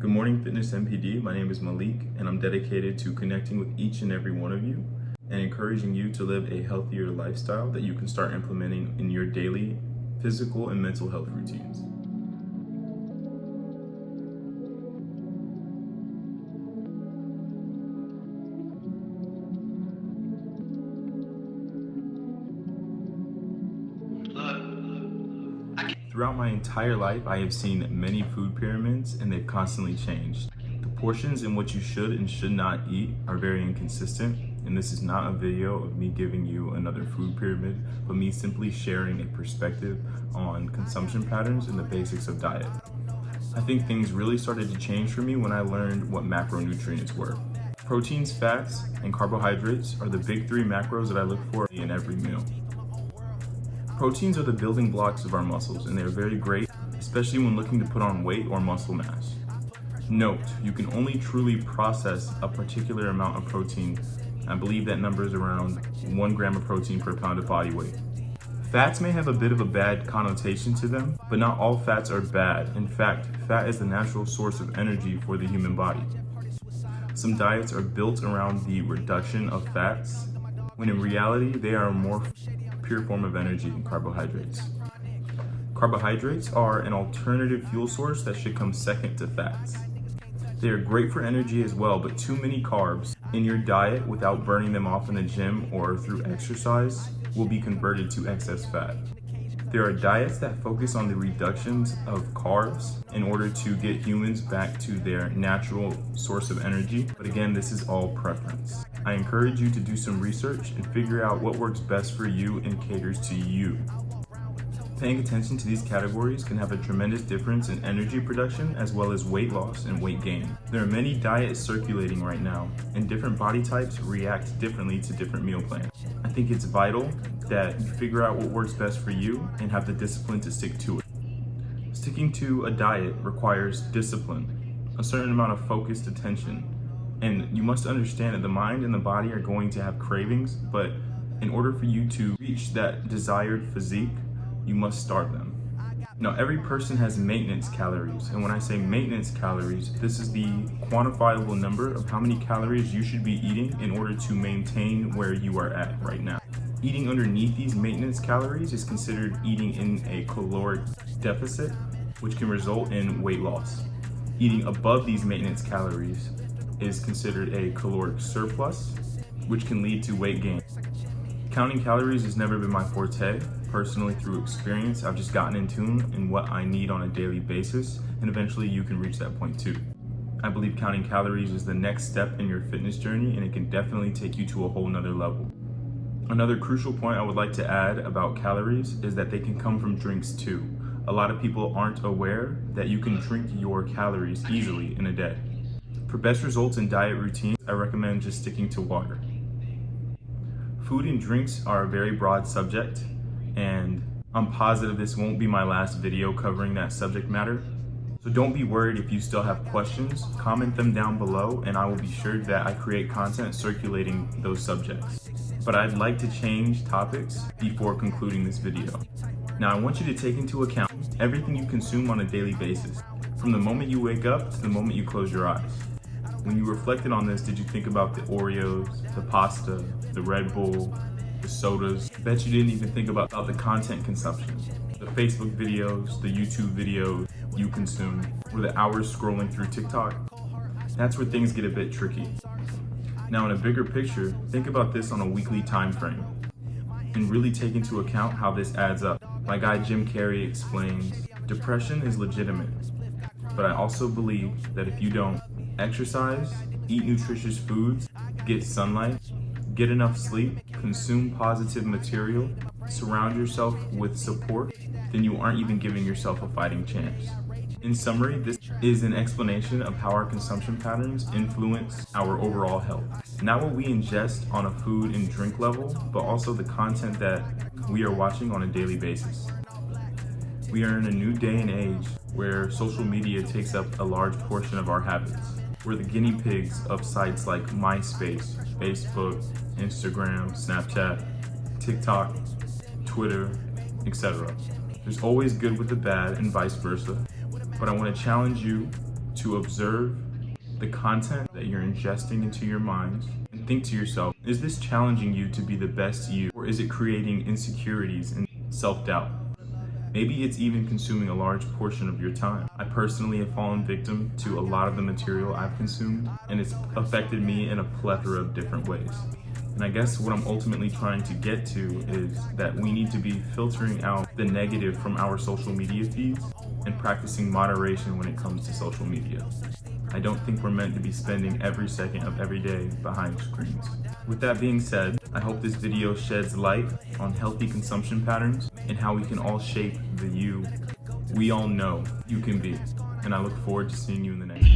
Good morning, Fitness MPD. My name is Malik, and I'm dedicated to connecting with each and every one of you and encouraging you to live a healthier lifestyle that you can start implementing in your daily physical and mental health routines. Throughout my entire life, I have seen many food pyramids, and they've constantly changed. The portions in what you should and should not eat are very inconsistent, and this is not a video of me giving you another food pyramid, but me simply sharing a perspective on consumption patterns and the basics of diet. I think things really started to change for me when I learned what macronutrients were. Proteins, fats, and carbohydrates are the big three macros that I look for in every meal. Proteins are the building blocks of our muscles, and they're very great, especially when looking to put on weight or muscle mass. Note, you can only truly process a particular amount of protein. I believe that number is around 1 gram of protein per pound of body weight. Fats may have a bit of a bad connotation to them, but not all fats are bad. In fact, fat is the natural source of energy for the human body. Some diets are built around the reduction of fats, when in reality, they are a more pure form of energy than carbohydrates. Carbohydrates are an alternative fuel source that should come second to fats. They are great for energy as well, but too many carbs in your diet without burning them off in the gym or through exercise will be converted to excess fat. There are diets that focus on the reductions of carbs in order to get humans back to their natural source of energy, but again, this is all preference. I encourage you to do some research and figure out what works best for you and caters to you. Paying attention to these categories can have a tremendous difference in energy production as well as weight loss and weight gain. There are many diets circulating right now, and different body types react differently to different meal plans. I think it's vital that you figure out what works best for you and have the discipline to stick to it. Sticking to a diet requires discipline, a certain amount of focused attention, and you must understand that the mind and the body are going to have cravings, but in order for you to reach that desired physique, you must starve them. Now, every person has maintenance calories, and when I say maintenance calories, this is the quantifiable number of how many calories you should be eating in order to maintain where you are at right now. Eating underneath these maintenance calories is considered eating in a caloric deficit, which can result in weight loss. Eating above these maintenance calories is considered a caloric surplus, which can lead to weight gain. Counting calories has never been my forte. Personally, through experience, I've just gotten in tune in what I need on a daily basis, and eventually you can reach that point too. I believe counting calories is the next step in your fitness journey, and it can definitely take you to a whole nother level. Another crucial point I would like to add about calories is that they can come from drinks too. A lot of people aren't aware that you can drink your calories easily in a day. For best results in diet routines, I recommend just sticking to water. Food and drinks are a very broad subject, and I'm positive this won't be my last video covering that subject matter. So don't be worried if you still have questions, comment them down below, and I will be sure that I create content circulating those subjects. But I'd like to change topics before concluding this video. Now, I want you to take into account everything you consume on a daily basis, from the moment you wake up to the moment you close your eyes. When you reflected on this, did you think about the Oreos, the pasta, the Red Bull, the sodas? I bet you didn't even think about the content consumption, the Facebook videos, the YouTube videos you consume, or the hours scrolling through TikTok. That's where things get a bit tricky. Now, in a bigger picture, think about this on a weekly time frame and really take into account how this adds up. My guy Jim Carrey explains, depression is legitimate, but I also believe that if you don't exercise, eat nutritious foods, get sunlight, get enough sleep, consume positive material, surround yourself with support, then you aren't even giving yourself a fighting chance. In summary, this is an explanation of how our consumption patterns influence our overall health. Not what we ingest on a food and drink level, but also the content that we are watching on a daily basis. We are in a new day and age where social media takes up a large portion of our habits. We're the guinea pigs of sites like MySpace, Facebook, Instagram, Snapchat, TikTok, Twitter, etc. There's always good with the bad and vice versa, but I want to challenge you to observe the content that you're ingesting into your mind and think to yourself, is this challenging you to be the best you, or is it creating insecurities and self-doubt? Maybe it's even consuming a large portion of your time. I personally have fallen victim to a lot of the material I've consumed, and it's affected me in a plethora of different ways. And I guess what I'm ultimately trying to get to is that we need to be filtering out the negative from our social media feeds and practicing moderation when it comes to social media. I don't think we're meant to be spending every second of every day behind screens. With that being said, I hope this video sheds light on healthy consumption patterns and how we can all shape the you we all know you can be. And I look forward to seeing you in the next video.